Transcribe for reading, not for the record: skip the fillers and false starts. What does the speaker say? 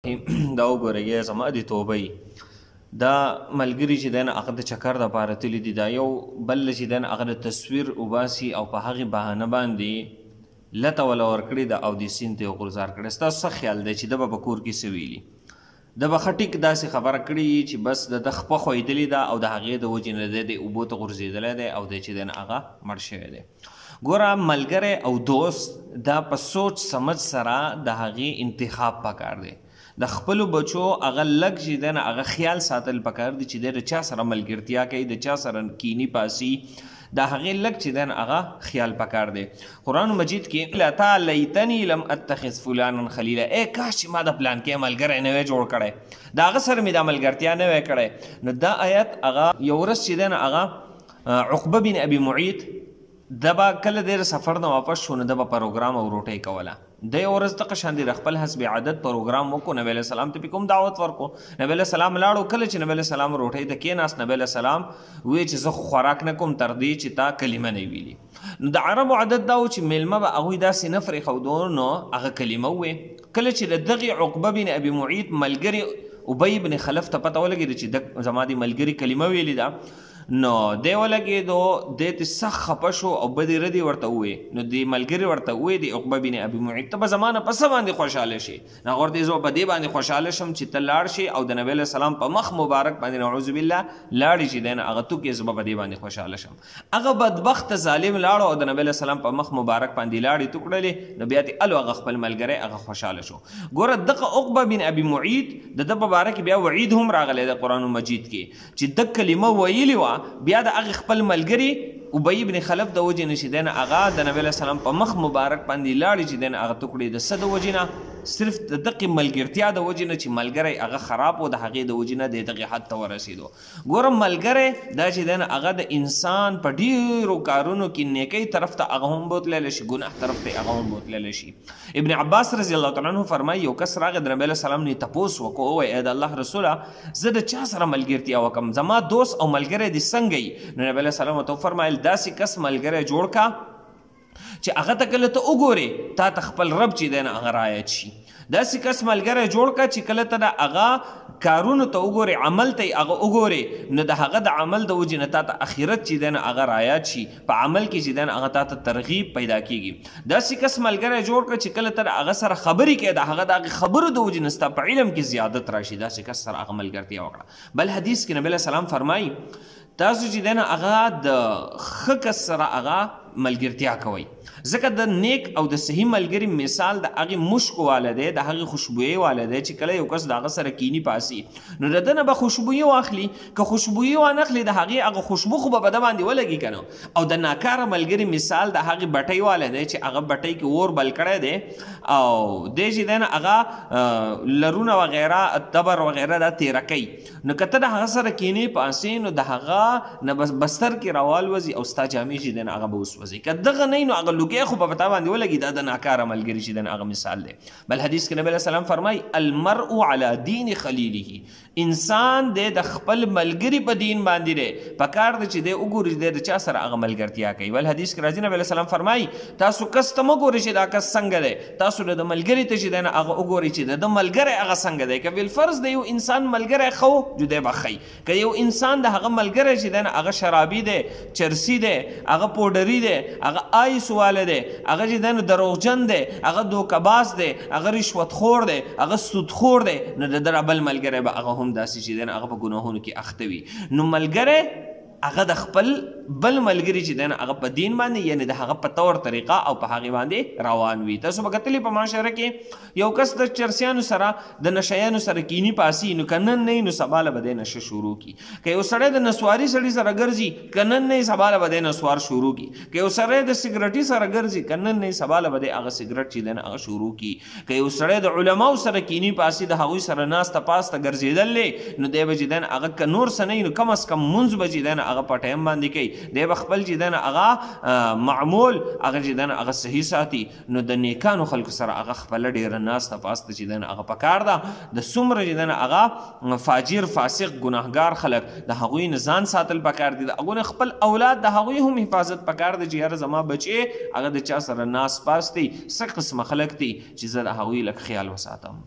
کې دا وګورئ زما د توبې دا ملګري چې دی نه هغه د چکر دپاره تللي دي، دا یو بل چې دی نه هغه د تصویر وباسي او په هغې بهانه باندې لته وله ورکړې ده او د سیند ته یې غورځار کړی. ستاسو څه خیال دی چې ده به په کور کې څه ویلي؟ ده به ښه ټیک داسې خبره کړې چې بس د ده خپه خویدلې ده او د هغې د وجې نه دی د اوبو ته غورځېدلی دی او دی چې دی نه هغه مړ شوی دی. ګوره ملګری او دوست دا په سوچ سمج سره د هغې انتخاب پکار دی. د خپلو بچو هغه لږ چې دی نه هغه خیال ساتل پکار دی چې دی د چا سره ملګرتیا کوي، د چا سره کینی پاسي، د هغې لږ چې دی نه هغه خیال پکار دی. قرآن مجید کې لتا لیتنی لم اتخذ فلانا خلیلا، ای کاش چې ما د پلان کې ملګری نه وی جوړ کړی، د هغه سره مې دا ملګرتیا نه وی کړی. نو دا آیت هغه یو ورځ چې دی نه هغه عقبه بن ابي معیط دا به کله د سفر نه واپس شو نو دا به پروګرام او روټۍ کوله. د یو ورځ دغه شان د خپل حسب عادت پروګرام وکړو، نبی علیه السلام ته کوم دعوت ورکړو. نبی علیه السلام لاړو، کله چې نبی علیه السلام روټۍ ته کېناست نبی علیه السلام وایي چې زه خو خوراک نه کوم تر دې چې تا کلمه نه ویلي. نو د عربو عادت دا و چې میلمه به هغوی داسې نه پرېښودو نو هغه کلمه ووایي. کله چې د دغې عقبه بن ابي معیط ملګري ابی بن خلف ته پته ولګېده چې زما د ملګري کلمه ویلې ده، نو دی ولګېدو، دی ته سخت خفه شو او بدې ردې ورته وویې. نو د ملګري ورته وویې د عقبه بن ابي معیط ته به زما نه په څه باندې خوشحاله شي؟ هغه ورته زه په دې باندې خوشحاله شم چې ته لاړ شي او د نبي علیه السلام په مخ مبارک باندې نعوذ بالله لاړې چې دی نه هغه تو کې زه به په دې باندې خوشحاله شم. هغه بدبخته ظالم لاړو او د نبي علیه السلام په مخ مبارک باندې لاړې تو کړلې، نو بیا ته الو هغه خپل ملګری هغه خوشحاله شو. ګوره دغه عقبه بن ابي معیط د ده په باره کې بیا وعید هم راغلی د قرآن مجید کې چې د کلمه ویلې وه، بیا د هغې خپل ملګري ابی بن خلف د وجې نه چې دی نه هغه د نبي علیه السلام په مخ مبارک باندې لاړې چې دی نه هغه تو کړې د څه د وجې نه؟ صرف د دغې ملګرتیا د وجې نه چې ملګری هغه خراب و، د هغې د وجې نه د دغې حد ته ورسېدو. ګوره ملګری دا چې دی نه هغه د انسان په ډېرو کارونو کې نیکۍ طرف ته هغه هم بوتللی شي، ګناه طرف ته هغه هم بوتللی شي. ابن عباس رضی الله تعالی عنه فرمایي یو کس راغی د نبي علیه السلام نه تپوس وکړو، ووایي ای د الله رسوله زه د چا سره ملګرتیا وکړم، زما دوست او ملګری دې څنګه یي؟ نو نبي علیه السلام ورته وفرمایل داسې کس ملګری جوړ کا چې هغه ته کله ته وګورې تا ته خپل رب چې دی نه هغه رایت شي. داسې کس ملګری جوړ کا چې کله ته د هغه کارونو ته وګورې، عمل ته یې هغه وګورې، نو د هغه د عمل د وجې نه تا ته اخرت چې دی نه هغه رایات شي، په عمل کې چې دی نه هغه تا ته ترغیب پیدا کېږي. داسې کس ملګری جوړ کړه چې کله ته د هغه سره خبرې کوې د هغه د هغې خبرو د وجې نه ستا په علم کې زیادت راشي، داسې کس سره هغه ملګرتیا وکړه. بل حدیث کې نبي علیه السلام فرمایي تاسو چې دی نه هغه د ښه کس سره هغه ملګرتیا کوئ، ځکه د نیک او د صحیح ملګري مثال د هغې مشکو واله دی، د هغې خوشبویۍ واله دی چې کله یو کس د هغه سره کینی پاسي نو د ده نه به خوشبویي واخلي، که خوشبویي وانخلي د هغې هغه خوشبو خو به په ده باندې ولګي که نه. او د ناکاره ملګري مثال د هغې بټۍ واله دی چې هغه بټۍ کې اور بل کړی دی او دی چې دی نه هغه لرونه وغیره تبر وغیره دا تیره کوي، نو که ته د هغه سره کینې پاسې نو د هغه نه بستر کې راوالوځي او ستا جامې چې دی نه هغه به وسوځي، که دغه نه نو هغه لوګی خو په تا باندې ولګي، دا د ناکاره ملګري چې دی نه هغه مثال دی. بل حدیث کې نبي علیه السلام فرمایي المرء علی دین خلیله، انسان دی د خپل ملګري په دین باندې دی، پکار دی چې دی وګوري چې دی د چا سره هغه ملګرتیا کوي. بل حدیث کې راځي نبي علیه السلام فرمایي تاسو کس ته مه ګورئ چې دا کس څنګه دی، تاسو د ملګري ته چې دی نه هغه وګورئ چې د ملګری هغه څنګه دی. که بالفرض د یو انسان ملګری ښه جو دی به ښی، که یو انسان د هغه ملګری چې دی نه هغه شرابي دی، چرسي دی، هغه پوډري دی، هغه آیس واله دی، هغه چې دی نو دروغجن دی، هغه دوکهباز دی، هغه رشوتخور دی، هغه سودخور دی، نو د ده بل ملګری به هغه هم داسې چې دی نه هغه په ګناهونو کې اخته وي. نو ملګری هغه د خپل بل ملګري چې دی نه هغه په دین باندې یعنې د هغه په طور طریقه او په هغې باندې روان وي. تاسو به کتلي په معاشره کې یو کس د چرسیانو سره د نشیانو سره کینی پاسي نو که نن نه وي نو سبا له به دی نشه شروع کړي، که یو سړی د نسواري سړي سره ګرځي که نن نه وي سبا له به دی نسوار شروع کړي، که یو سړی د سګرټي سره ګرځي که نن نه وي سبا له به دی هغه سګرټ چې دی نه هغه شروع کړي، که یو سړی د علماو سره کینی پاسي د هغوی سره ناسته پاسته ګرځېدل دی نو دی به چې دی نه هغه که نور څه نه وي نو کم از کم مونځ به چې دی نه هغه په ټایم باندې کوي، دی به خپل چې دی نه هغه معمول هغه چې دی نه هغه صحیح ساتي. نو د نیکانو خلکو سره هغه خپله ډېره ناسته پاسته چې دی نه هغه پکار ده. د څومره چې دی نه هغه فاجر فاسق ګناهګار خلک د هغوی نه ځان ساتل پکار دي، د هغوی نه خپل اولاد د هغوی هم حفاظت پکار دی چې یاره زما بچې هغه د چا سره ناس پاس دی، څه قسمه خلک دی چې زه د هغوی لږ خیال وساتم.